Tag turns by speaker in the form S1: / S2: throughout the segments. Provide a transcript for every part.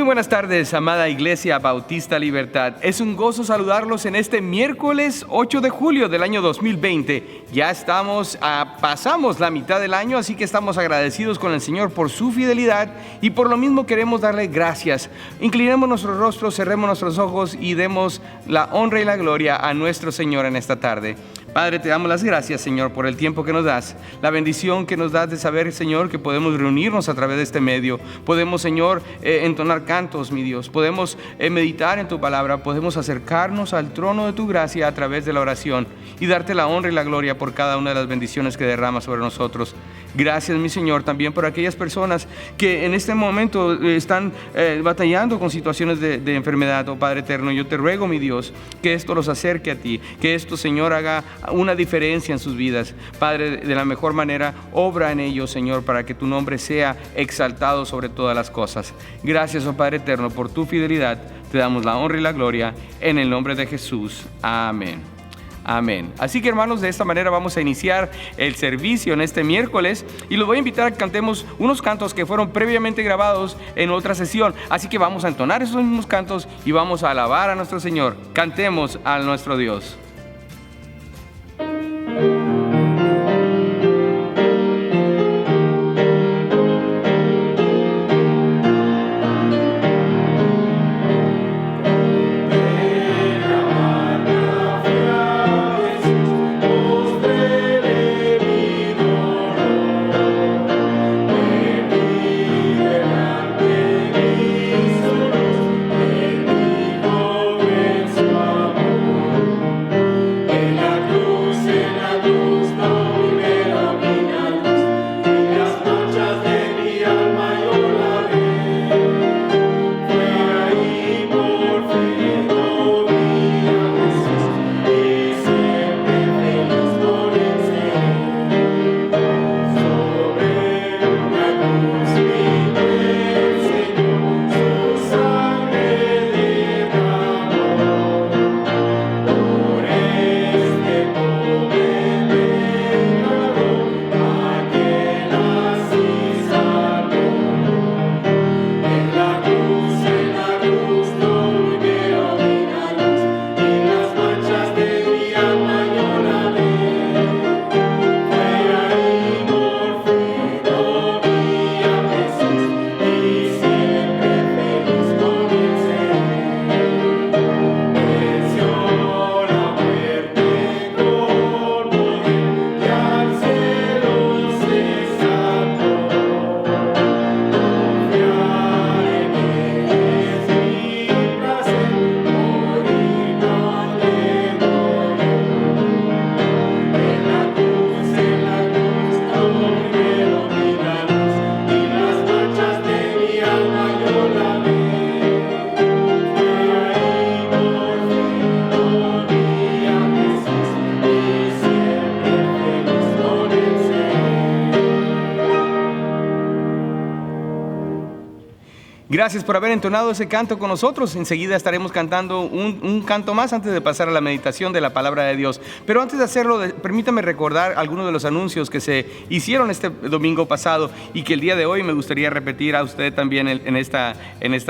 S1: buenas tardes, amada Iglesia Bautista Libertad. Es un gozo saludarlos en este miércoles 8 de julio del año 2020. Ya pasamos la mitad del año, así que estamos agradecidos con el Señor por su fidelidad y por lo mismo queremos darle gracias. Inclinemos nuestros rostros, cerremos nuestros ojos y demos la honra y la gloria a nuestro Señor en esta tarde. Padre, te damos las gracias, Señor, por el tiempo que nos das, la bendición que nos das de saber, Señor, que podemos reunirnos a través de este medio. Podemos, Señor, entonar cantos, mi Dios. Podemos meditar en tu palabra. Podemos acercarnos al trono de tu gracia a través de la oración y darte la honra y la gloria por cada una de las bendiciones que derramas sobre nosotros. Gracias, mi Señor, también por aquellas personas que en este momento están batallando con situaciones de enfermedad. Oh Padre eterno, yo te ruego, mi Dios, que esto los acerque a ti, que esto, Señor, haga una diferencia en sus vidas. Padre, de la mejor manera, obra en ellos, Señor, para que tu nombre sea exaltado sobre todas las cosas. Gracias, oh Padre eterno, por tu fidelidad. Te damos la honra y la gloria en el nombre de Jesús. Amén. Amén. Así que, hermanos, de esta manera vamos a iniciar el servicio en este miércoles y los voy a invitar a que cantemos unos cantos que fueron previamente grabados en otra sesión. Así que vamos a entonar esos mismos cantos y vamos a alabar a nuestro Señor. Cantemos a nuestro Dios. Gracias por haber entonado ese canto con nosotros. Enseguida estaremos cantando un canto más antes de pasar a la meditación de la palabra de Dios. Pero antes de hacerlo, permítame recordar algunos de los anuncios que se hicieron este domingo pasado y que el día de hoy me gustaría repetir a usted también en esta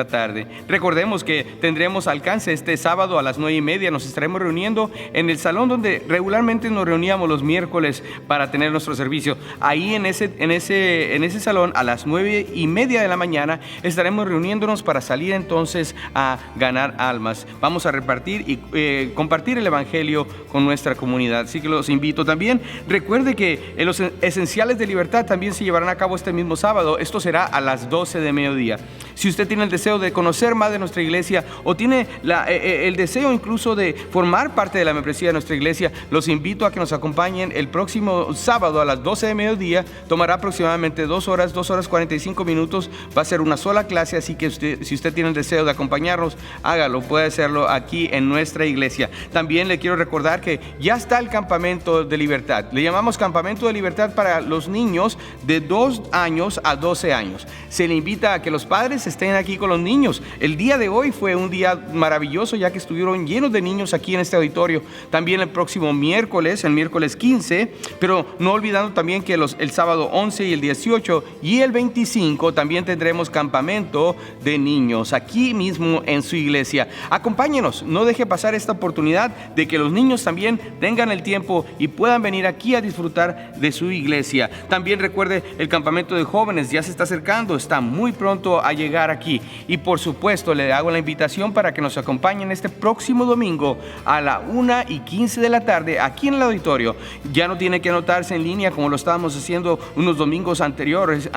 S1: tarde. Recordemos que tendremos alcance este sábado a las 9:30. Nos estaremos reuniendo en el salón donde regularmente nos reuníamos los miércoles para tener nuestro servicio. Ahí en ese salón a las 9:30 de la mañana estaremos reuniéndonos para salir entonces a ganar almas. Vamos a repartir y compartir el evangelio con nuestra comunidad. Así que los invito también. Recuerde que los esenciales de libertad también se llevarán a cabo este mismo sábado. Esto será a las 12 de mediodía. Si usted tiene el deseo de conocer más de nuestra iglesia o tiene el deseo incluso de formar parte de la membresía de nuestra iglesia, los invito a que nos acompañen el próximo sábado a las 12 de mediodía. Tomará aproximadamente 2 horas 45 minutos. Va a ser una sola clase. Así que si usted tiene el deseo de acompañarnos, hágalo, puede hacerlo aquí en nuestra iglesia. También le quiero recordar que ya está el campamento de libertad. Le llamamos campamento de libertad para los niños de 2 años a 12 años. Se le invita a que los padres estén aquí con los niños. El día de hoy fue un día maravilloso, ya que estuvieron llenos de niños aquí en este auditorio. También el próximo miércoles, el miércoles 15, pero no olvidando también que el sábado 11 y el 18 y el 25 también tendremos campamento de niños aquí mismo en su iglesia. Acompáñenos, no deje pasar esta oportunidad de que los niños también tengan el tiempo y puedan venir aquí a disfrutar de su iglesia. También recuerde, el campamento de jóvenes ya se está acercando, está muy pronto a llegar aquí. Y por supuesto le hago la invitación para que nos acompañen este próximo domingo a la 1:15 de la tarde aquí en el auditorio. Ya no tiene que anotarse en línea como lo estábamos haciendo unos domingos anteriores,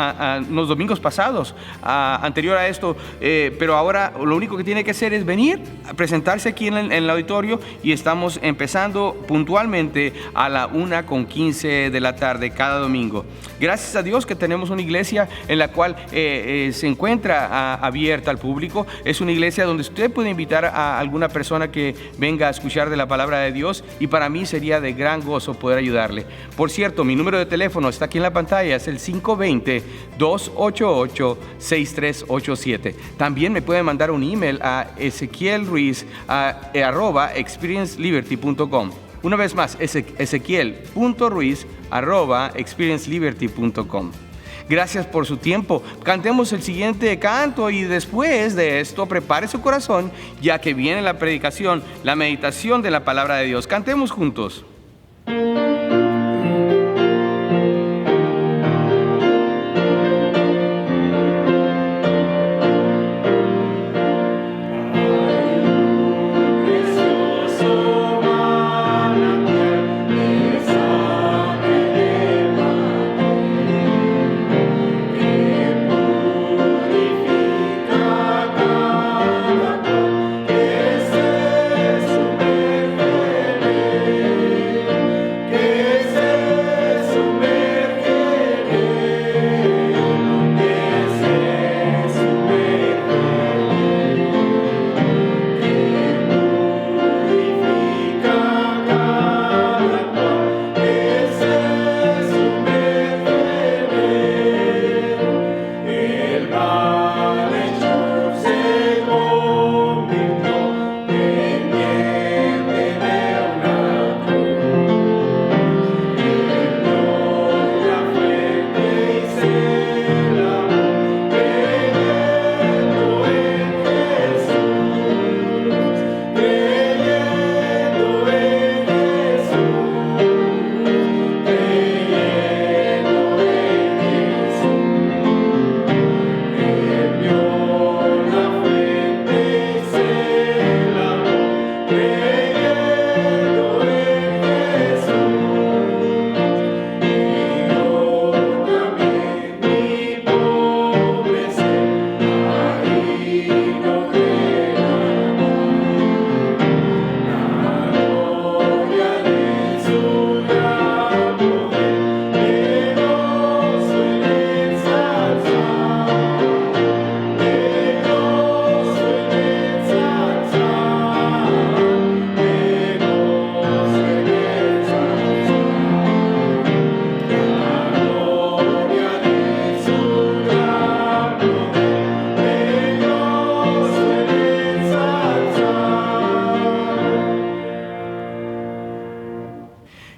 S1: unos domingos pasados, anterior a esto, pero ahora lo único que tiene que hacer es venir a presentarse aquí en el auditorio, y estamos empezando puntualmente a la 1:15 de la tarde cada domingo. Gracias a Dios que tenemos una iglesia en la cual se encuentra abierta al público. Es una iglesia donde usted puede invitar a alguna persona que venga a escuchar de la palabra de Dios, y para mí sería de gran gozo poder ayudarle. Por cierto, mi número de teléfono está aquí en la pantalla, es el 520-288-6387. También me puede mandar un email a ezequielruiz@experienceliberty.com. Una vez más, ezequiel.ruiz@experienceliberty.com. Gracias por su tiempo. Cantemos el siguiente canto y después de esto prepare su corazón, ya que viene la predicación, la meditación de la palabra de Dios. Cantemos juntos.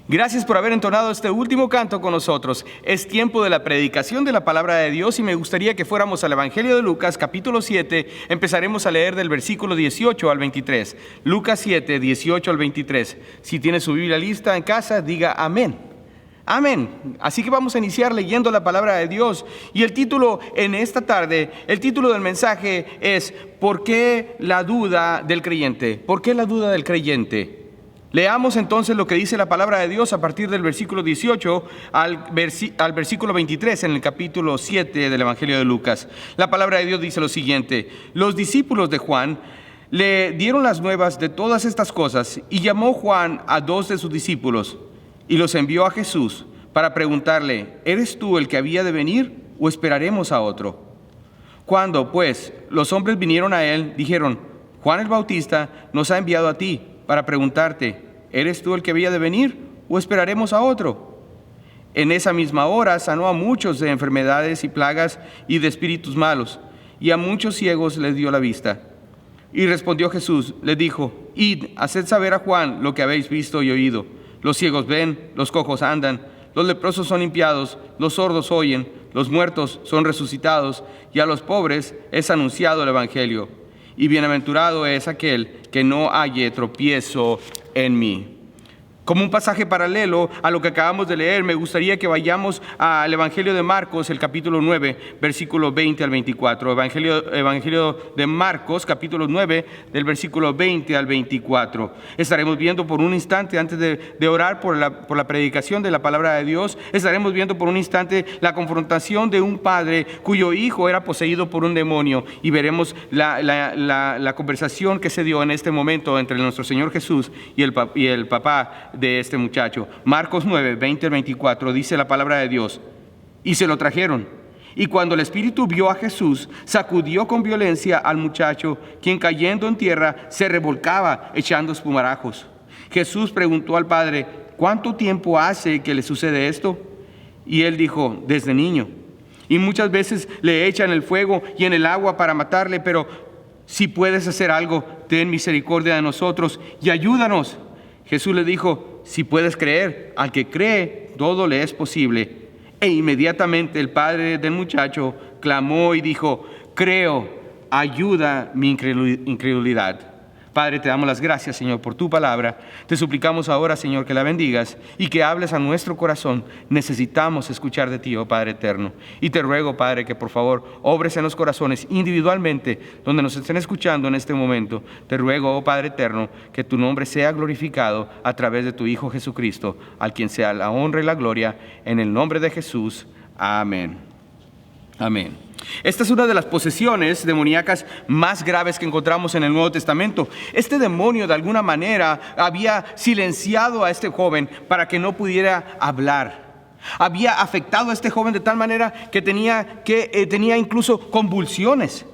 S1: Gracias por haber entonado este último canto con nosotros. Es tiempo de la predicación de la palabra de Dios, y me gustaría que fuéramos al Evangelio de Lucas, capítulo 7. Empezaremos a leer del versículo 18 al 23. Lucas 7, 18 al 23. Si tiene su Biblia lista en casa, diga amén. Amén. Así que vamos a iniciar leyendo la palabra de Dios. Y el título en esta tarde, el título del mensaje es ¿por qué la duda del creyente? ¿Por qué la duda del creyente? Leamos entonces lo que dice la palabra de Dios a partir del versículo 18 al versículo 23 en el capítulo 7 del Evangelio de Lucas. La palabra de Dios dice lo siguiente: los discípulos de Juan le dieron las nuevas de todas estas cosas, y llamó Juan a 2 de sus discípulos y los envió a Jesús para preguntarle: ¿eres tú el que había de venir o esperaremos a otro? Cuando pues los hombres vinieron a él, dijeron: Juan el Bautista nos ha enviado a ti para preguntarte: ¿eres tú el que había de venir o esperaremos a otro? En esa misma hora sanó a muchos de enfermedades y plagas y de espíritus malos, y a muchos ciegos les dio la vista. Y respondió Jesús, les dijo: id, haced saber a Juan lo que habéis visto y oído. Los ciegos ven, los cojos andan, los leprosos son limpiados, los sordos oyen, los muertos son resucitados, y a los pobres es anunciado el evangelio. Y bienaventurado es aquel que no halle tropiezo en mí. Como un pasaje paralelo a lo que acabamos de leer, me gustaría que vayamos al Evangelio de Marcos, el capítulo 9, versículo 20 al 24. Evangelio de Marcos, capítulo 9, del versículo 20 al 24. Estaremos viendo por un instante, antes de orar por la predicación de la palabra de Dios, estaremos viendo por un instante la confrontación de un padre cuyo hijo era poseído por un demonio, y veremos la conversación que se dio en este momento entre nuestro Señor Jesús y el papá de este muchacho. Marcos 9, 20 al 24 dice la palabra de Dios: y se lo trajeron. Y cuando el espíritu vio a Jesús, sacudió con violencia al muchacho, quien cayendo en tierra se revolcaba echando espumarajos. Jesús preguntó al padre: ¿cuánto tiempo hace que le sucede esto? Y él dijo: desde niño. Y muchas veces le echan el fuego y en el agua para matarle, pero si puedes hacer algo, ten misericordia de nosotros y ayúdanos. Jesús le dijo: si puedes creer, al que cree, todo le es posible. E inmediatamente el padre del muchacho clamó y dijo: creo, ayuda mi incredulidad. Padre, te damos las gracias, Señor, por tu palabra. Te suplicamos ahora, Señor, que la bendigas y que hables a nuestro corazón. Necesitamos escuchar de ti, oh Padre eterno. Y te ruego, Padre, que por favor obres en los corazones individualmente, donde nos estén escuchando en este momento. Te ruego, oh Padre eterno, que tu nombre sea glorificado a través de tu Hijo Jesucristo, al quien sea la honra y la gloria, en el nombre de Jesús. Amén. Amén. Esta es una de las posesiones demoníacas más graves que encontramos en el Nuevo Testamento. Este demonio de alguna manera había silenciado a este joven para que no pudiera hablar. Había afectado a este joven de tal manera que tenía incluso convulsiones.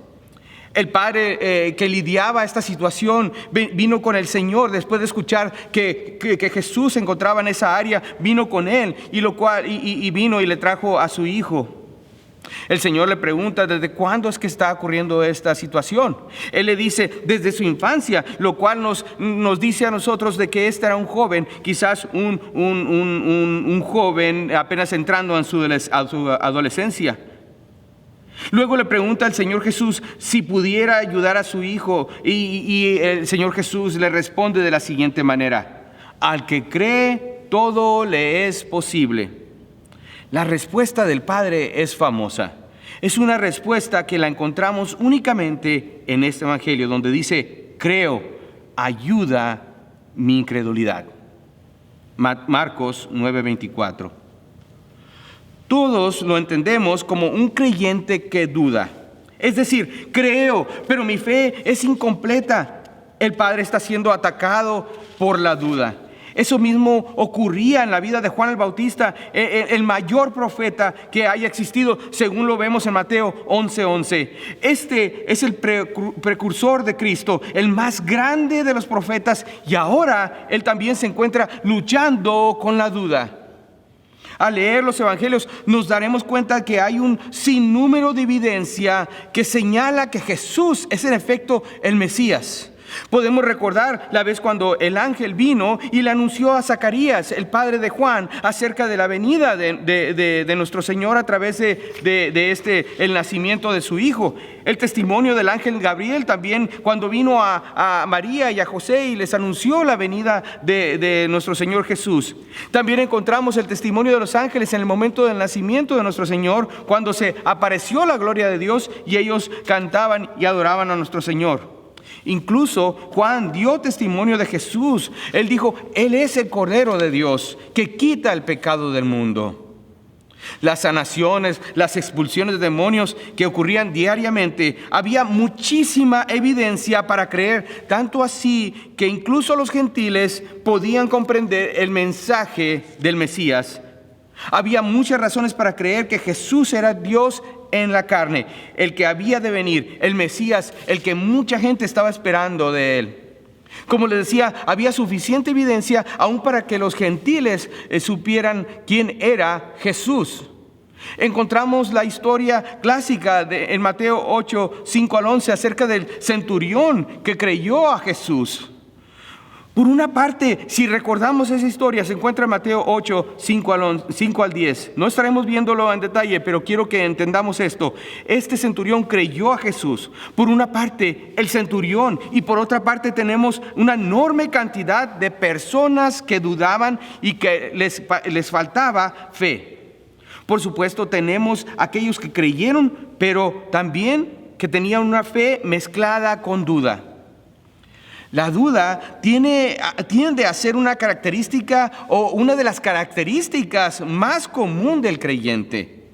S1: El padre que lidiaba esta situación vino con el Señor después de escuchar que Jesús se encontraba en esa área. Vino con él y vino y le trajo a su hijo. El Señor le pregunta: ¿desde cuándo es que está ocurriendo esta situación? Él le dice: desde su infancia, lo cual nos dice a nosotros de que este era un joven, quizás un joven apenas entrando a su adolescencia. Luego le pregunta al Señor Jesús si pudiera ayudar a su hijo, y el Señor Jesús le responde de la siguiente manera: al que cree, todo le es posible. La respuesta del Padre es famosa. Es una respuesta que la encontramos únicamente en este Evangelio, donde dice: creo, ayuda mi incredulidad. Marcos 9:24. Todos lo entendemos como un creyente que duda. Es decir, creo, pero mi fe es incompleta. El Padre está siendo atacado por la duda. Eso mismo ocurría en la vida de Juan el Bautista, el mayor profeta que haya existido, según lo vemos en Mateo 11:11. Este es el precursor de Cristo, el más grande de los profetas, y ahora él también se encuentra luchando con la duda. Al leer los evangelios nos daremos cuenta que hay un sinnúmero de evidencia que señala que Jesús es en efecto el Mesías. Podemos recordar la vez cuando el ángel vino y le anunció a Zacarías, el padre de Juan, acerca de la venida de nuestro Señor a través el nacimiento de su hijo. El testimonio del ángel Gabriel también, cuando vino a María y a José y les anunció la venida de nuestro Señor Jesús. También encontramos el testimonio de los ángeles en el momento del nacimiento de nuestro Señor, cuando se apareció la gloria de Dios y ellos cantaban y adoraban a nuestro Señor. Incluso Juan dio testimonio de Jesús. Él dijo: Él es el Cordero de Dios que quita el pecado del mundo. Las sanaciones, las expulsiones de demonios que ocurrían diariamente, había muchísima evidencia para creer, tanto así que incluso los gentiles podían comprender el mensaje del Mesías. Había muchas razones para creer que Jesús era Dios en la carne, el que había de venir, el Mesías, el que mucha gente estaba esperando de él. Como les decía, había suficiente evidencia aún para que los gentiles supieran quién era Jesús. Encontramos la historia clásica en Mateo 8, 5 al 11 acerca del centurión que creyó a Jesús. Por una parte, si recordamos esa historia, se encuentra en Mateo 8, 5 al 10. No estaremos viéndolo en detalle, pero quiero que entendamos esto. Este centurión creyó a Jesús. Por una parte, el centurión, y por otra parte tenemos una enorme cantidad de personas que dudaban y que les faltaba fe. Por supuesto, tenemos aquellos que creyeron, pero también que tenían una fe mezclada con duda. La duda tiende a ser una característica o una de las características más común del creyente.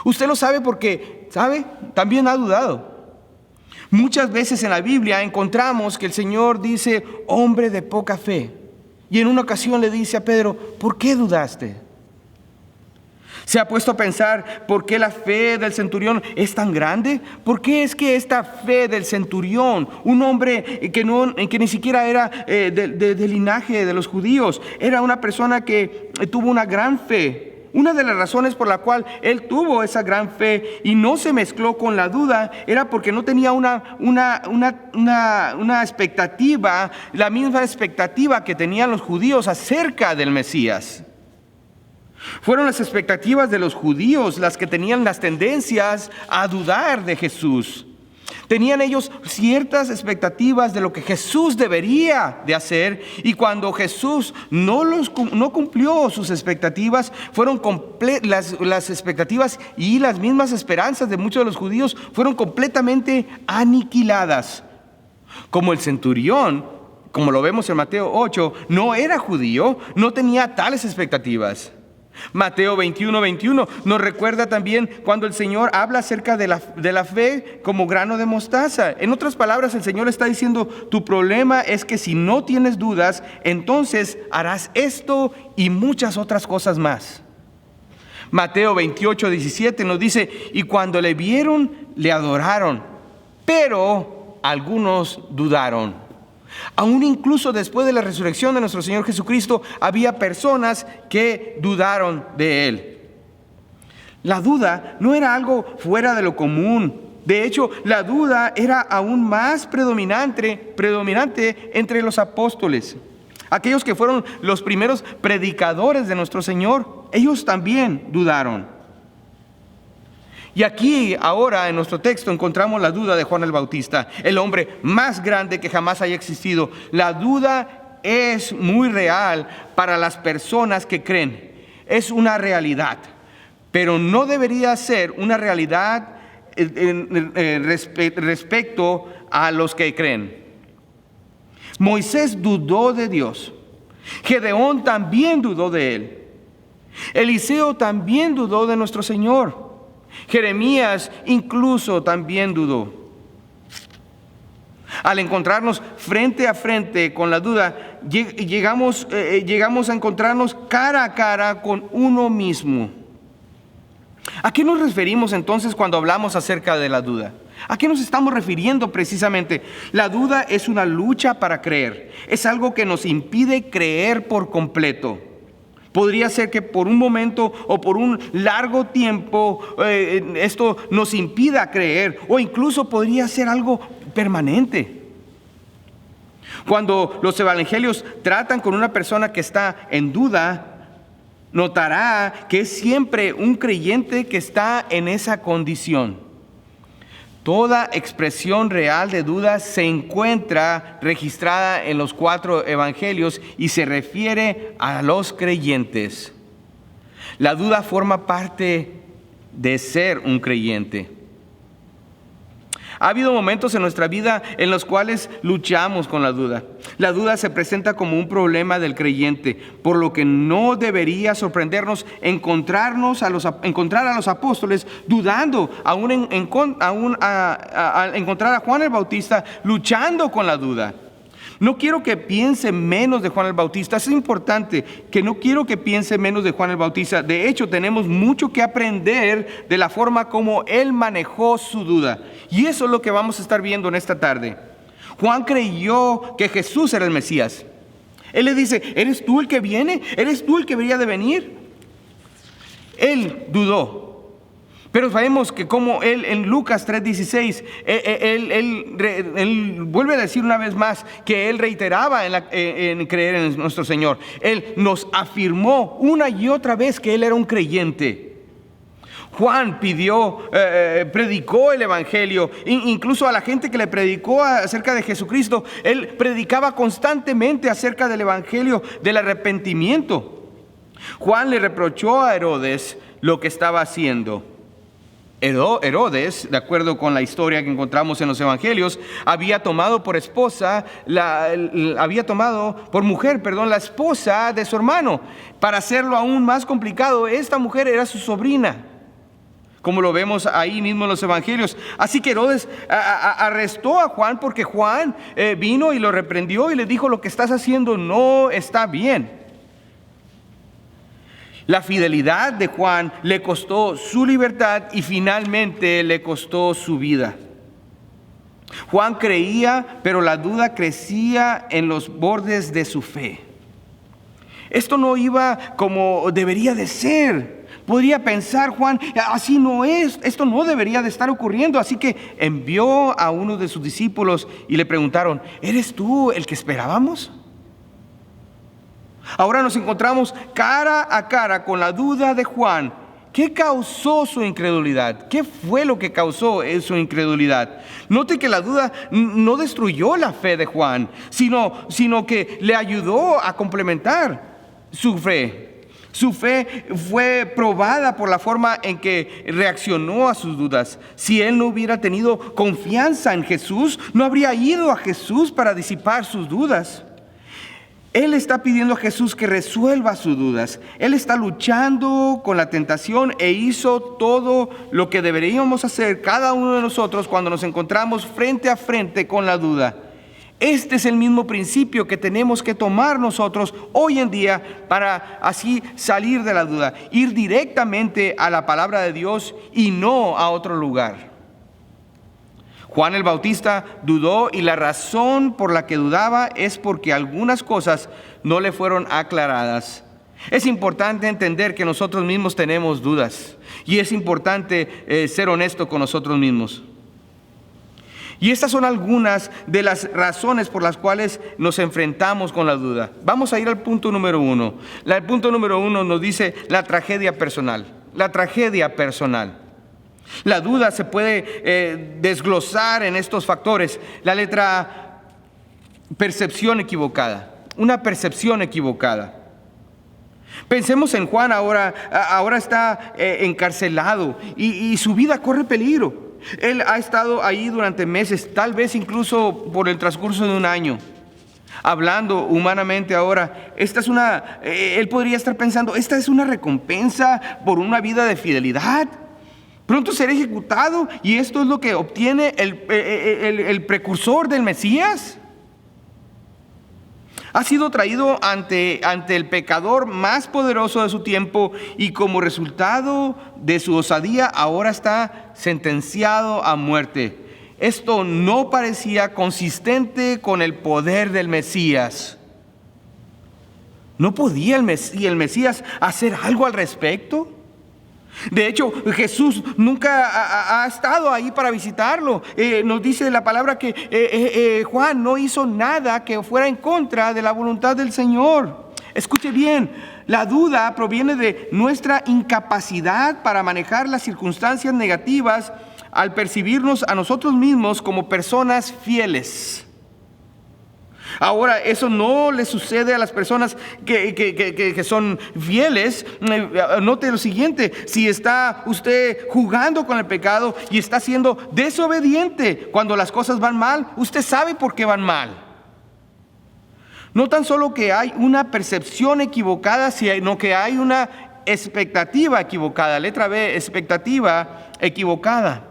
S1: Usted lo sabe porque, ¿sabe? También ha dudado. Muchas veces en la Biblia encontramos que el Señor dice, hombre de poca fe. Y en una ocasión le dice a Pedro, ¿por qué dudaste? ¿Se ha puesto a pensar por qué la fe del centurión es tan grande? ¿Por qué es que esta fe del centurión, un hombre que ni siquiera era del linaje de los judíos, era una persona que tuvo una gran fe? Una de las razones por la cual él tuvo esa gran fe y no se mezcló con la duda era porque no tenía una expectativa, la misma expectativa que tenían los judíos acerca del Mesías. Fueron las expectativas de los judíos las que tenían las tendencias a dudar de Jesús. Tenían ellos ciertas expectativas de lo que Jesús debería de hacer, y cuando Jesús no cumplió sus expectativas, fueron las expectativas y las mismas esperanzas de muchos de los judíos fueron completamente aniquiladas. Como el centurión, como lo vemos en Mateo 8, no era judío, no tenía tales expectativas. Mateo 21 nos recuerda también cuando el Señor habla acerca de la fe como grano de mostaza. En otras palabras, el Señor está diciendo, tu problema es que si no tienes dudas, entonces harás esto y muchas otras cosas más. Mateo 28:17 nos dice, y cuando le vieron, le adoraron, pero algunos dudaron. Aún incluso después de la resurrección de nuestro Señor Jesucristo, había personas que dudaron de Él. La duda no era algo fuera de lo común. De hecho, la duda era aún más predominante entre los apóstoles. Aquellos que fueron los primeros predicadores de nuestro Señor, ellos también dudaron. Y aquí ahora en nuestro texto encontramos la duda de Juan el Bautista, el hombre más grande que jamás haya existido. La duda es muy real para las personas que creen. Es una realidad, pero no debería ser una realidad respecto a los que creen. Moisés dudó de Dios. Gedeón también dudó de él. Eliseo también dudó de nuestro Señor. Jeremías incluso también dudó. Al encontrarnos frente a frente con la duda, llegamos a encontrarnos cara a cara con uno mismo. ¿A qué nos referimos entonces cuando hablamos acerca de la duda? ¿A qué nos estamos refiriendo precisamente? La duda es una lucha para creer. Es algo que nos impide creer por completo. Podría ser que por un momento o por un largo tiempo esto nos impida creer, o incluso podría ser algo permanente. Cuando los evangelios tratan con una persona que está en duda, notará que es siempre un creyente que está en esa condición. Toda expresión real de duda se encuentra registrada en los 4 evangelios y se refiere a los creyentes. La duda forma parte de ser un creyente. Ha habido momentos en nuestra vida en los cuales luchamos con la duda. La duda se presenta como un problema del creyente, por lo que no debería sorprendernos encontrar a los apóstoles dudando, aún encontrar a Juan el Bautista luchando con la duda. No quiero que piense menos de Juan el Bautista. Es importante que no quiero que piense menos de Juan el Bautista. De hecho, tenemos mucho que aprender de la forma como él manejó su duda. Y eso es lo que vamos a estar viendo en esta tarde. Juan creyó que Jesús era el Mesías. Él le dice, ¿eres tú el que viene? ¿Eres tú el que debería de venir? Él dudó. Pero sabemos que como él en Lucas 3:16, él vuelve a decir una vez más que él reiteraba en creer en nuestro Señor. Él nos afirmó una y otra vez que él era un creyente. Juan predicó el Evangelio, incluso a la gente que le predicó acerca de Jesucristo. Él predicaba constantemente acerca del Evangelio del arrepentimiento. Juan le reprochó a Herodes lo que estaba haciendo. Herodes, de acuerdo con la historia que encontramos en los Evangelios, había tomado por mujer, la esposa de su hermano. Para hacerlo aún más complicado, esta mujer era su sobrina, como lo vemos ahí mismo en los Evangelios. Así que Herodes arrestó a Juan porque Juan vino y lo reprendió y le dijo: lo que estás haciendo no está bien. La fidelidad de Juan le costó su libertad y finalmente le costó su vida. Juan creía, pero la duda crecía en los bordes de su fe. Esto no iba como debería de ser. Podría pensar Juan: así no es, esto no debería de estar ocurriendo. Así que envió a uno de sus discípulos y le preguntaron: ¿eres tú el que esperábamos? Ahora nos encontramos cara a cara con la duda de Juan. ¿Qué causó su incredulidad? ¿Qué fue lo que causó su incredulidad? Note que la duda no destruyó la fe de Juan, sino que le ayudó a complementar su fe. Su fe fue probada por la forma en que reaccionó a sus dudas. Si él no hubiera tenido confianza en Jesús, no habría ido a Jesús para disipar sus dudas. Él está pidiendo a Jesús que resuelva sus dudas. Él está luchando con la tentación e hizo todo lo que deberíamos hacer cada uno de nosotros cuando nos encontramos frente a frente con la duda. Este es el mismo principio que tenemos que tomar nosotros hoy en día para así salir de la duda, ir directamente a la palabra de Dios y no a otro lugar. Juan el Bautista dudó, y la razón por la que dudaba es porque algunas cosas no le fueron aclaradas. Es importante entender que nosotros mismos tenemos dudas, y es importante ser honesto con nosotros mismos. Y estas son algunas de las razones por las cuales nos enfrentamos con la duda. Vamos a ir al punto número 1. El punto número 1 nos dice la tragedia personal. La tragedia personal. La duda se puede desglosar en estos factores. La letra percepción equivocada. Una percepción equivocada. Pensemos en Juan. Ahora está encarcelado y su vida corre peligro. Él ha estado ahí durante meses, tal vez incluso por el transcurso de un año. Hablando humanamente ahora, él podría estar pensando: esta es una recompensa por una vida de fidelidad. Pronto será ejecutado, y esto es lo que obtiene el precursor del Mesías. Ha sido traído ante el pecador más poderoso de su tiempo, y como resultado de su osadía ahora está sentenciado a muerte. Esto no parecía consistente con el poder del Mesías. ¿No podía el Mesías hacer algo al respecto? De hecho, Jesús nunca ha estado ahí para visitarlo. Nos dice la palabra que Juan no hizo nada que fuera en contra de la voluntad del Señor. Escuche bien, la duda proviene de nuestra incapacidad para manejar las circunstancias negativas al percibirnos a nosotros mismos como personas fieles. Ahora, eso no le sucede a las personas que son fieles. Note lo siguiente: si está usted jugando con el pecado y está siendo desobediente cuando las cosas van mal, usted sabe por qué van mal. No tan solo que hay una percepción equivocada, sino que hay una expectativa equivocada. Letra B, expectativa equivocada.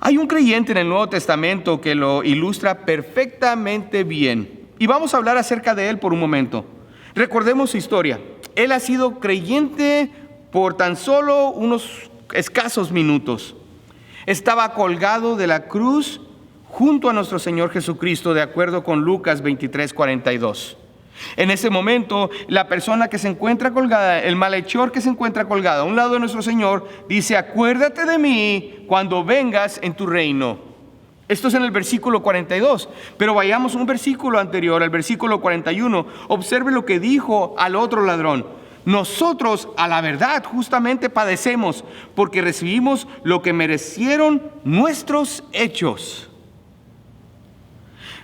S1: Hay un creyente en el Nuevo Testamento que lo ilustra perfectamente bien, y vamos a hablar acerca de él por un momento. Recordemos su historia. Él ha sido creyente por tan solo unos escasos minutos. Estaba colgado de la cruz junto a nuestro Señor Jesucristo, de acuerdo con Lucas 23:42. En ese momento, la persona que se encuentra colgada, el malhechor que se encuentra colgado a un lado de nuestro Señor, dice: acuérdate de mí cuando vengas en tu reino. Esto es en el versículo 42, pero vayamos a un versículo anterior, al versículo 41. Observe lo que dijo al otro ladrón: nosotros, a la verdad, justamente padecemos, porque recibimos lo que merecieron nuestros hechos.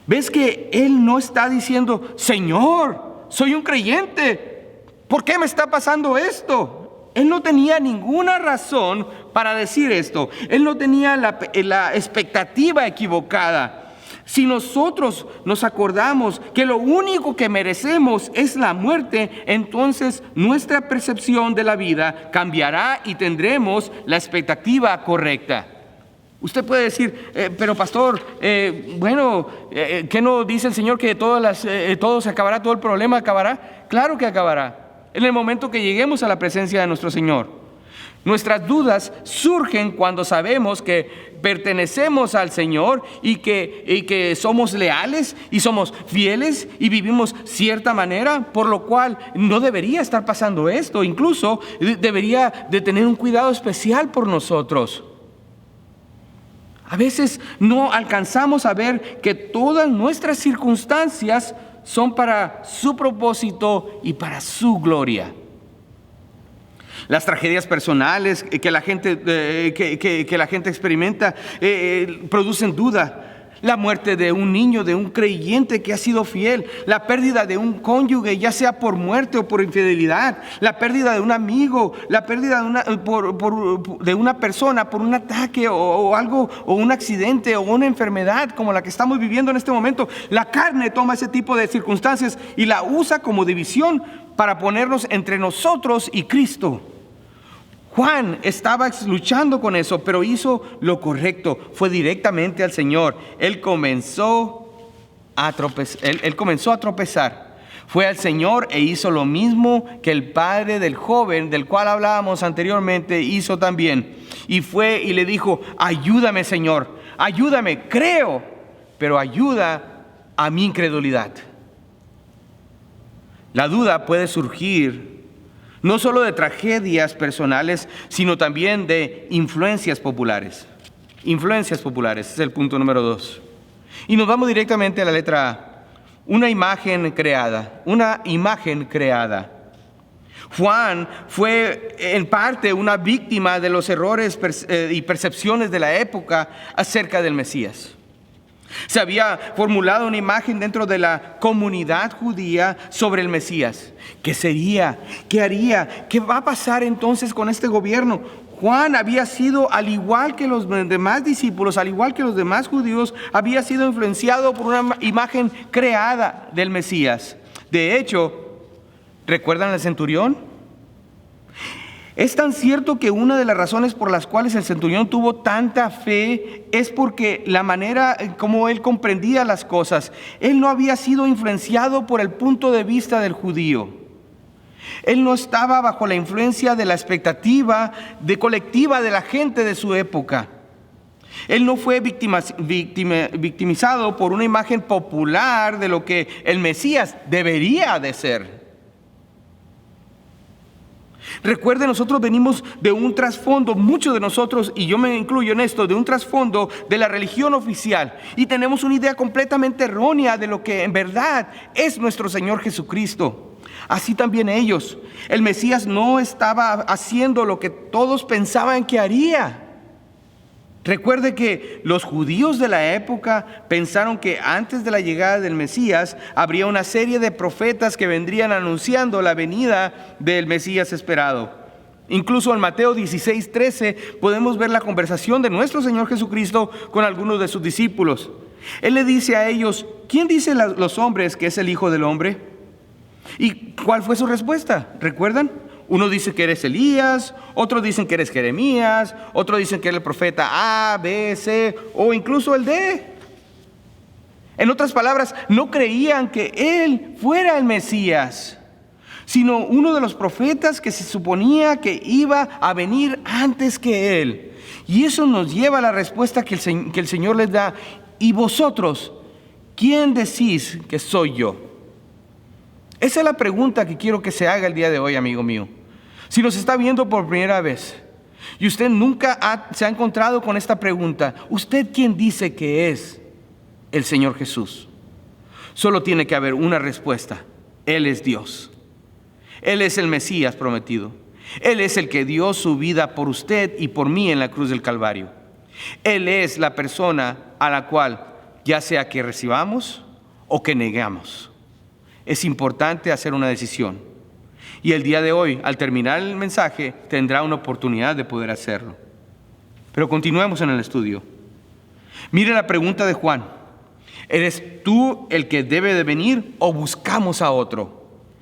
S1: ¿Ves que él no está diciendo: Señor, soy un creyente, ¿por qué me está pasando esto? Él no tenía ninguna razón para decir esto. Él no tenía la expectativa equivocada. Si nosotros nos acordamos que lo único que merecemos es la muerte, entonces nuestra percepción de la vida cambiará y tendremos la expectativa correcta. Usted puede decir: pero pastor, ¿qué no dice el Señor que todo se acabará, todo el problema acabará? Claro que acabará, en el momento que lleguemos a la presencia de nuestro Señor. Nuestras dudas surgen cuando sabemos que pertenecemos al Señor y que somos leales y somos fieles y vivimos cierta manera, por lo cual no debería estar pasando esto. Incluso debería de tener un cuidado especial por nosotros. A veces no alcanzamos a ver que todas nuestras circunstancias son para su propósito y para su gloria. Las tragedias personales que la gente experimenta producen duda. La muerte de un niño, de un creyente que ha sido fiel, la pérdida de un cónyuge, ya sea por muerte o por infidelidad, la pérdida de un amigo, la pérdida de una persona por un ataque o algo, o un accidente o una enfermedad como la que estamos viviendo en este momento. La carne toma ese tipo de circunstancias y la usa como división para ponernos entre nosotros y Cristo. Juan estaba luchando con eso, pero hizo lo correcto. Fue directamente al Señor. Él comenzó a tropezar. Fue al Señor e hizo lo mismo que el padre del joven, del cual hablábamos anteriormente, hizo también. Y fue y le dijo: ayúdame, Señor, ayúdame, creo, pero ayuda a mi incredulidad. La duda puede surgir no solo de tragedias personales, sino también de influencias populares. Influencias populares, es el punto número 2. Y nos vamos directamente a la letra A. Una imagen creada. Juan fue en parte una víctima de los errores y percepciones de la época acerca del Mesías. Se había formulado una imagen dentro de la comunidad judía sobre el Mesías. ¿Qué sería? ¿Qué haría? ¿Qué va a pasar entonces con este gobierno? Juan había sido, al igual que los demás discípulos, al igual que los demás judíos, había sido influenciado por una imagen creada del Mesías. De hecho, ¿recuerdan al centurión? Es tan cierto que una de las razones por las cuales el centurión tuvo tanta fe es porque la manera como él comprendía las cosas. Él no había sido influenciado por el punto de vista del judío. Él no estaba bajo la influencia de la expectativa colectiva de la gente de su época. Él no fue victimizado por una imagen popular de lo que el Mesías debería de ser. Recuerden, nosotros venimos de un trasfondo, muchos de nosotros, y yo me incluyo en esto, de un trasfondo de la religión oficial, y tenemos una idea completamente errónea de lo que en verdad es nuestro Señor Jesucristo. Así también ellos. El Mesías no estaba haciendo lo que todos pensaban que haría. Recuerde que los judíos de la época pensaron que antes de la llegada del Mesías habría una serie de profetas que vendrían anunciando la venida del Mesías esperado. Incluso en Mateo 16:13 podemos ver la conversación de nuestro Señor Jesucristo con algunos de sus discípulos. Él le dice a ellos: ¿quién dicen los hombres que es el Hijo del Hombre? ¿Y cuál fue su respuesta? ¿Recuerdan? Uno dice que eres Elías, otros dicen que eres Jeremías, otros dicen que eres el profeta A, B, C o incluso el D. En otras palabras, no creían que él fuera el Mesías, sino uno de los profetas que se suponía que iba a venir antes que él. Y eso nos lleva a la respuesta que el Señor les da: ¿y vosotros, quién decís que soy yo? Esa es la pregunta que quiero que se haga el día de hoy, amigo mío. Si nos está viendo por primera vez y usted nunca se ha encontrado con esta pregunta, ¿usted quién dice que es el Señor Jesús? Solo tiene que haber una respuesta. Él es Dios. Él es el Mesías prometido. Él es el que dio su vida por usted y por mí en la cruz del Calvario. Él es la persona a la cual, ya sea que recibamos o que negamos, es importante hacer una decisión. Y el día de hoy, al terminar el mensaje, tendrá una oportunidad de poder hacerlo. Pero continuemos en el estudio. Mire la pregunta de Juan. ¿Eres tú el que debe de venir o buscamos a otro?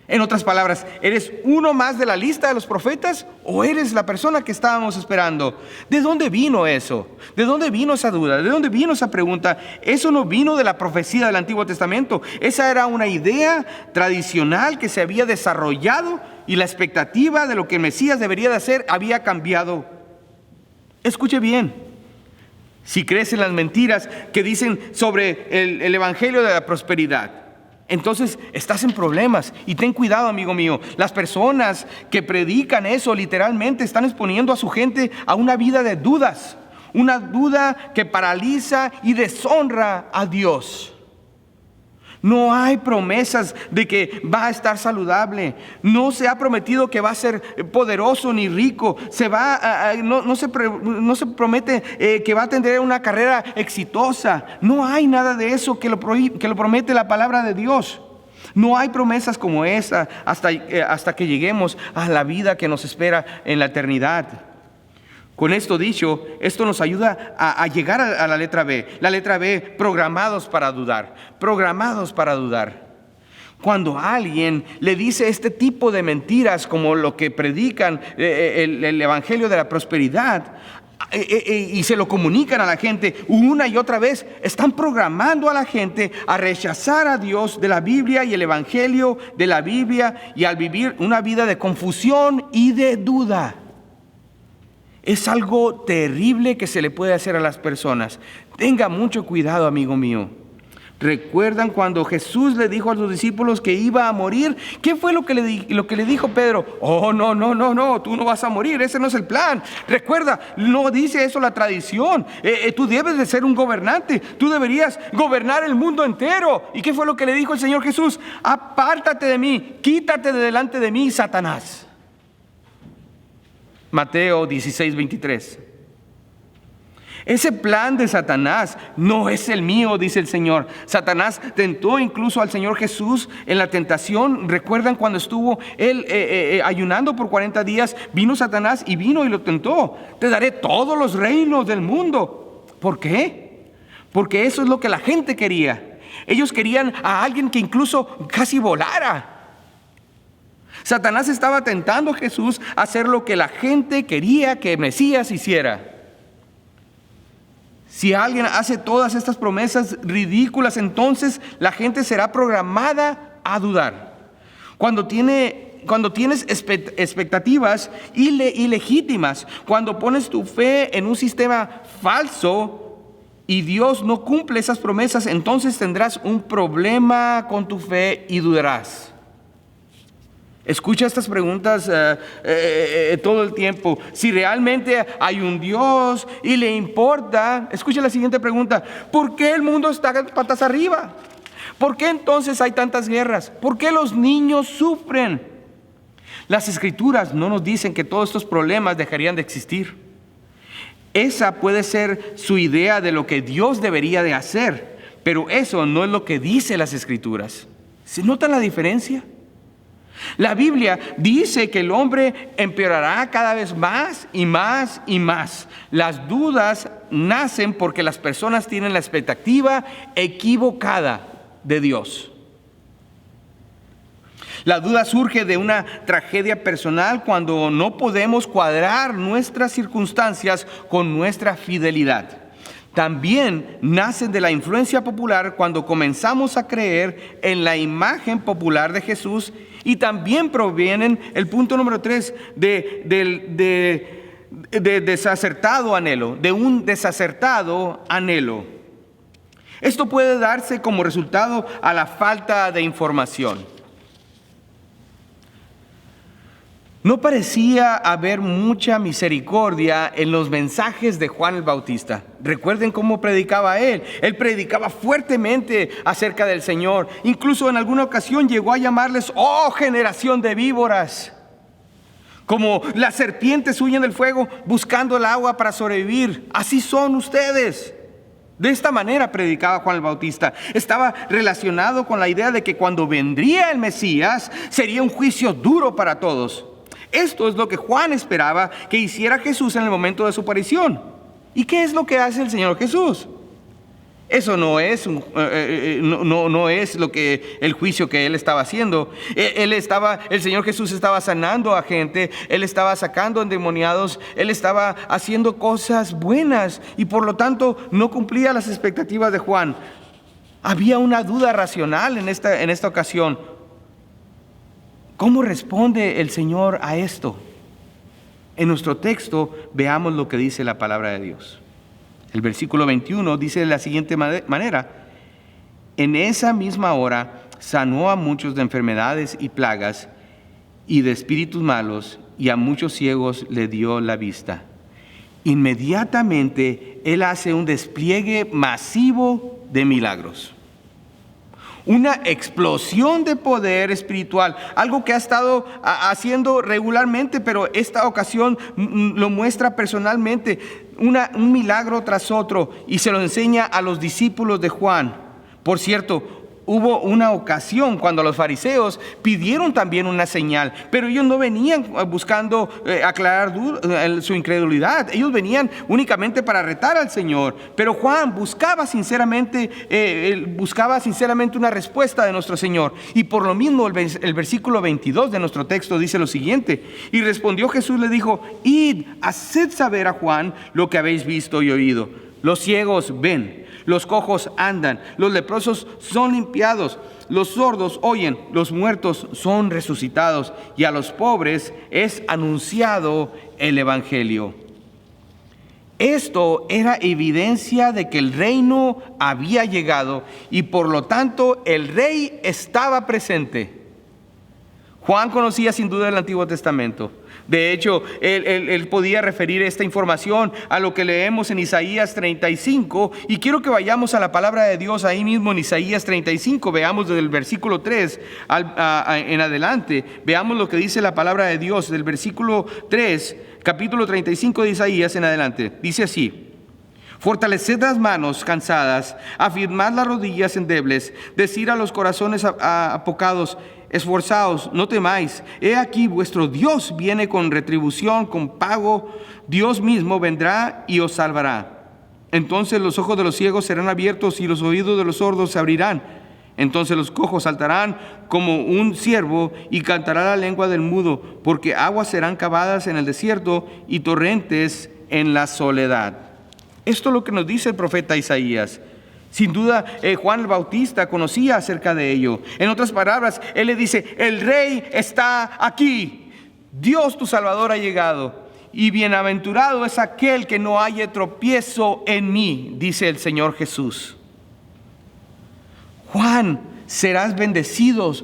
S1: En otras palabras, ¿eres uno más de la lista de los profetas o eres la persona que estábamos esperando? ¿De dónde vino eso? ¿De dónde vino esa duda? ¿De dónde vino esa pregunta? Eso no vino de la profecía del Antiguo Testamento. Esa era una idea tradicional que se había desarrollado y la expectativa de lo que el Mesías debería de hacer había cambiado. Escuche bien. Si crees en las mentiras que dicen sobre el evangelio de la prosperidad, entonces estás en problemas. Y ten cuidado, amigo mío. Las personas que predican eso literalmente están exponiendo a su gente a una vida de dudas. Una duda que paraliza y deshonra a Dios. No hay promesas de que va a estar saludable. No se ha prometido que va a ser poderoso ni rico. No se promete que va a tener una carrera exitosa. No hay nada de eso que lo promete la palabra de Dios. No hay promesas como esa hasta que lleguemos a la vida que nos espera en la eternidad. Con esto dicho, esto nos ayuda a llegar a la letra B. La letra B, programados para dudar. Programados para dudar. Cuando alguien le dice este tipo de mentiras como lo que predican el evangelio de la prosperidad y se lo comunican a la gente una y otra vez, están programando a la gente a rechazar a Dios de la Biblia y el evangelio de la Biblia y al vivir una vida de confusión y de duda. Es algo terrible que se le puede hacer a las personas. Tenga mucho cuidado, amigo mío. ¿Recuerdan cuando Jesús le dijo a sus discípulos que iba a morir? ¿Qué fue lo que le dijo Pedro? Oh, no, tú no vas a morir, ese no es el plan. Recuerda, no dice eso la tradición. Tú debes de ser un gobernante, tú deberías gobernar el mundo entero. ¿Y qué fue lo que le dijo el Señor Jesús? Apártate de mí, quítate de delante de mí, Satanás. Mateo 16:23. Ese plan de Satanás no es el mío, dice el Señor. Satanás tentó incluso al Señor Jesús en la tentación. ¿Recuerdan cuando estuvo él ayunando por 40 días? Vino Satanás y lo tentó. Te daré todos los reinos del mundo. ¿Por qué? Porque eso es lo que la gente quería. Ellos querían a alguien que incluso casi volara. Satanás estaba tentando a Jesús a hacer lo que la gente quería que Mesías hiciera. Si alguien hace todas estas promesas ridículas, entonces la gente será programada a dudar. Cuando tienes expectativas ilegítimas, cuando pones tu fe en un sistema falso y Dios no cumple esas promesas, entonces tendrás un problema con tu fe y dudarás. Escucha estas preguntas todo el tiempo. Si realmente hay un Dios y le importa, escucha la siguiente pregunta. ¿Por qué el mundo está patas arriba? ¿Por qué entonces hay tantas guerras? ¿Por qué los niños sufren? Las Escrituras no nos dicen que todos estos problemas dejarían de existir. Esa puede ser su idea de lo que Dios debería de hacer, pero eso no es lo que dice las Escrituras. ¿Se nota la diferencia? La Biblia dice que el hombre empeorará cada vez más y más y más. Las dudas nacen porque las personas tienen la expectativa equivocada de Dios. La duda surge de una tragedia personal cuando no podemos cuadrar nuestras circunstancias con nuestra fidelidad. También nacen de la influencia popular cuando comenzamos a creer en la imagen popular de Jesús. Y también provienen, el punto número 3, de desacertado anhelo, de un desacertado anhelo. Esto puede darse como resultado a la falta de información. No parecía haber mucha misericordia en los mensajes de Juan el Bautista. Recuerden cómo predicaba él. Él predicaba fuertemente acerca del Señor. Incluso en alguna ocasión llegó a llamarles, ¡oh, generación de víboras! Como las serpientes huyen del fuego buscando el agua para sobrevivir. Así son ustedes. De esta manera predicaba Juan el Bautista. Estaba relacionado con la idea de que cuando vendría el Mesías sería un juicio duro para todos. Esto es lo que Juan esperaba que hiciera Jesús en el momento de su aparición. ¿Y qué es lo que hace el Señor Jesús? Eso no es lo que el juicio que él estaba haciendo. El Señor Jesús estaba sanando a gente, él estaba sacando endemoniados, él estaba haciendo cosas buenas y por lo tanto no cumplía las expectativas de Juan. Había una duda racional en esta ocasión. ¿Cómo responde el Señor a esto? En nuestro texto veamos lo que dice la palabra de Dios. El versículo 21 dice de la siguiente manera: en esa misma hora sanó a muchos de enfermedades y plagas y de espíritus malos, y a muchos ciegos le dio la vista. Inmediatamente él hace un despliegue masivo de milagros. Una explosión de poder espiritual, algo que ha estado haciendo regularmente, pero esta ocasión lo muestra personalmente, un milagro tras otro, y se lo enseña a los discípulos de Juan. Por cierto, hubo una ocasión cuando los fariseos pidieron también una señal, pero ellos no venían buscando aclarar su incredulidad. Ellos venían únicamente para retar al Señor. Pero Juan buscaba sinceramente una respuesta de nuestro Señor. Y por lo mismo el versículo 22 de nuestro texto dice lo siguiente: y respondió Jesús, le dijo: id, haced saber a Juan lo que habéis visto y oído. Los ciegos ven, los cojos andan, los leprosos son limpiados, los sordos oyen, los muertos son resucitados, y a los pobres es anunciado el Evangelio. Esto era evidencia de que el reino había llegado y por lo tanto el rey estaba presente. Juan conocía sin duda el Antiguo Testamento. De hecho, él podía referir esta información a lo que leemos en Isaías 35. Y quiero que vayamos a la palabra de Dios ahí mismo en Isaías 35. Veamos desde el versículo 3 en adelante. Veamos lo que dice la palabra de Dios del versículo 3, capítulo 35 de Isaías en adelante. Dice así: fortaleced las manos cansadas, afirmad las rodillas endebles, decid a los corazones apocados: esforzaos, no temáis. He aquí vuestro Dios viene con retribución, con pago. Dios mismo vendrá y os salvará. Entonces los ojos de los ciegos serán abiertos y los oídos de los sordos se abrirán. Entonces los cojos saltarán como un ciervo y cantará la lengua del mudo, porque aguas serán cavadas en el desierto y torrentes en la soledad. Esto es lo que nos dice el profeta Isaías. Sin duda, Juan el Bautista conocía acerca de ello. En otras palabras, él le dice: el rey está aquí. Dios tu Salvador ha llegado. Y bienaventurado es aquel que no haya tropiezo en mí, dice el Señor Jesús. Juan, serás bendecido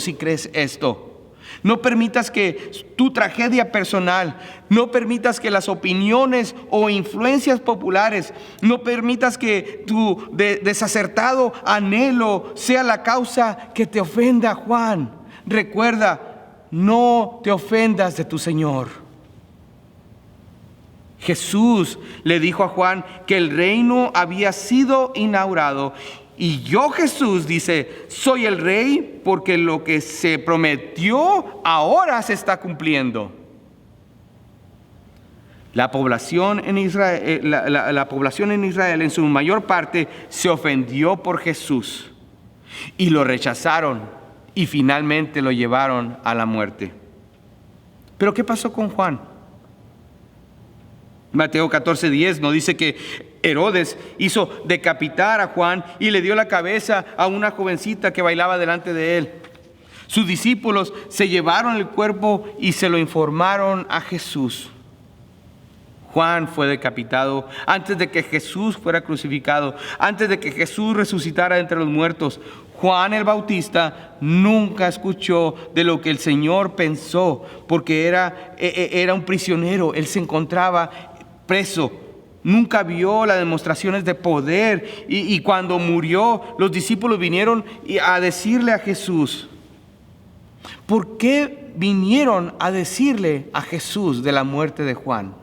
S1: si crees esto. No permitas que tu tragedia personal, no permitas que las opiniones o influencias populares, no permitas que tu desacertado anhelo sea la causa que te ofenda, Juan. Recuerda, no te ofendas de tu Señor. Jesús le dijo a Juan que el reino había sido inaugurado. Y yo, Jesús, dice, soy el rey porque lo que se prometió ahora se está cumpliendo. La población en Israel, la población en Israel en su mayor parte se ofendió por Jesús y lo rechazaron y finalmente lo llevaron a la muerte. ¿Pero qué pasó con Juan? Mateo 14:10 nos dice que Herodes hizo decapitar a Juan y le dio la cabeza a una jovencita que bailaba delante de él. Sus discípulos se llevaron el cuerpo y se lo informaron a Jesús. Juan fue decapitado antes de que Jesús fuera crucificado, antes de que Jesús resucitara entre los muertos. Juan el Bautista nunca escuchó de lo que el Señor pensó, porque era un prisionero, él se encontraba preso. Nunca vio las demostraciones de poder y cuando murió, los discípulos vinieron a decirle a Jesús. ¿Por qué vinieron a decirle a Jesús de la muerte de Juan?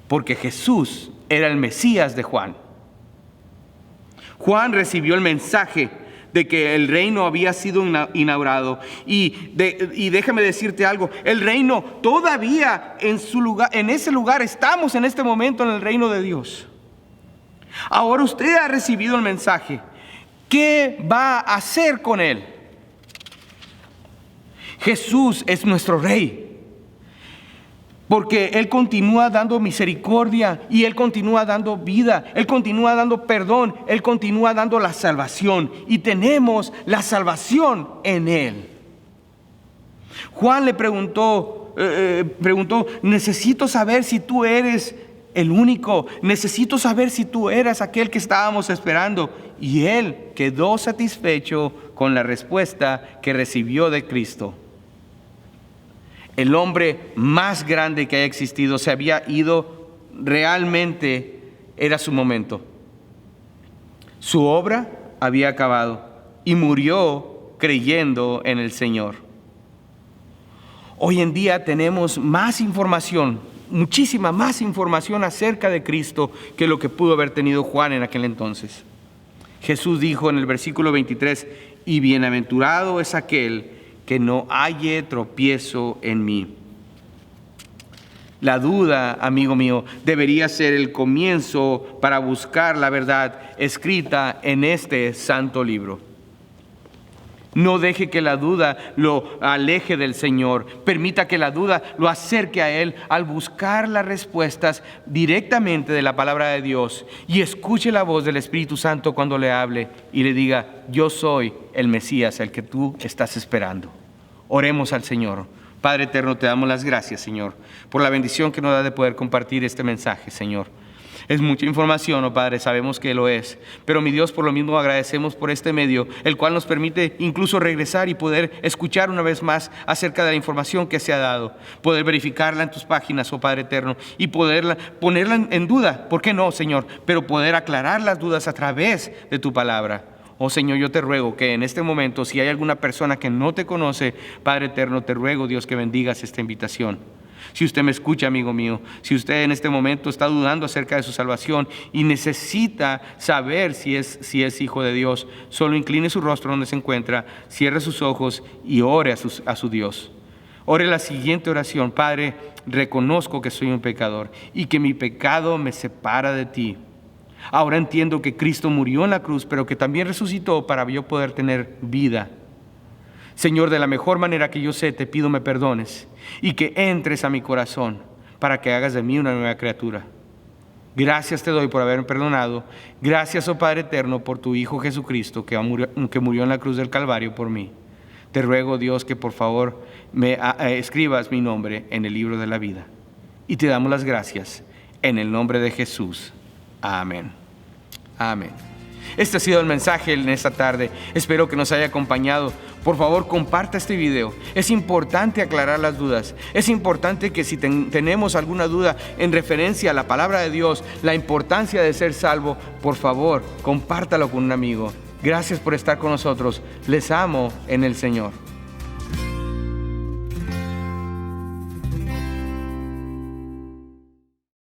S1: Porque Jesús era el Mesías de Juan. Juan recibió el mensaje de que el reino había sido inaugurado. Y déjame decirte algo, el reino todavía en su lugar, en ese lugar estamos en este momento en el reino de Dios. Ahora usted ha recibido el mensaje. ¿Qué va a hacer con él? Jesús es nuestro Rey. Porque Él continúa dando misericordia y Él continúa dando vida, Él continúa dando perdón, Él continúa dando la salvación y tenemos la salvación en Él. Juan le preguntó, necesito saber si tú eres el único, necesito saber si tú eras aquel que estábamos esperando. Y Él quedó satisfecho con la respuesta que recibió de Cristo. El hombre más grande que haya existido se había ido, realmente era su momento. Su obra había acabado y murió creyendo en el Señor. Hoy en día tenemos más información, muchísima más información acerca de Cristo que lo que pudo haber tenido Juan en aquel entonces. Jesús dijo en el versículo 23, y bienaventurado es aquel que no halle tropiezo en mí. La duda, amigo mío, debería ser el comienzo para buscar la verdad escrita en este santo libro. No deje que la duda lo aleje del Señor. Permita que la duda lo acerque a Él al buscar las respuestas directamente de la palabra de Dios. Y escuche la voz del Espíritu Santo cuando le hable y le diga, yo soy el Mesías, el que tú estás esperando. Oremos al Señor. Padre eterno, te damos las gracias, Señor, por la bendición que nos da de poder compartir este mensaje, Señor. Es mucha información, oh Padre, sabemos que lo es. Pero mi Dios, por lo mismo agradecemos por este medio, el cual nos permite incluso regresar y poder escuchar una vez más acerca de la información que se ha dado. Poder verificarla en tus páginas, oh Padre eterno, y ponerla en duda. ¿Por qué no, Señor? Pero poder aclarar las dudas a través de tu palabra. Oh Señor, yo te ruego que en este momento, si hay alguna persona que no te conoce, Padre eterno, te ruego, Dios, que bendigas esta invitación. Si usted me escucha, amigo mío, si usted en este momento está dudando acerca de su salvación y necesita saber si es hijo de Dios, solo incline su rostro donde se encuentra, cierre sus ojos y ore a su Dios. Ore la siguiente oración: Padre, reconozco que soy un pecador y que mi pecado me separa de ti. Ahora entiendo que Cristo murió en la cruz, pero que también resucitó para yo poder tener vida. Señor, de la mejor manera que yo sé, te pido me perdones y que entres a mi corazón para que hagas de mí una nueva criatura. Gracias te doy por haberme perdonado. Gracias, oh Padre eterno, por tu Hijo Jesucristo que murió en la cruz del Calvario por mí. Te ruego, Dios, que por favor me escribas mi nombre en el libro de la vida. Y te damos las gracias en el nombre de Jesús. Amén. Amén. Este ha sido el mensaje en esta tarde. Espero que nos haya acompañado. Por favor, comparta este video. Es importante aclarar las dudas. Es importante que si tenemos alguna duda en referencia a la palabra de Dios, la importancia de ser salvo, por favor, compártalo con un amigo. Gracias por estar con nosotros. Les amo en el Señor.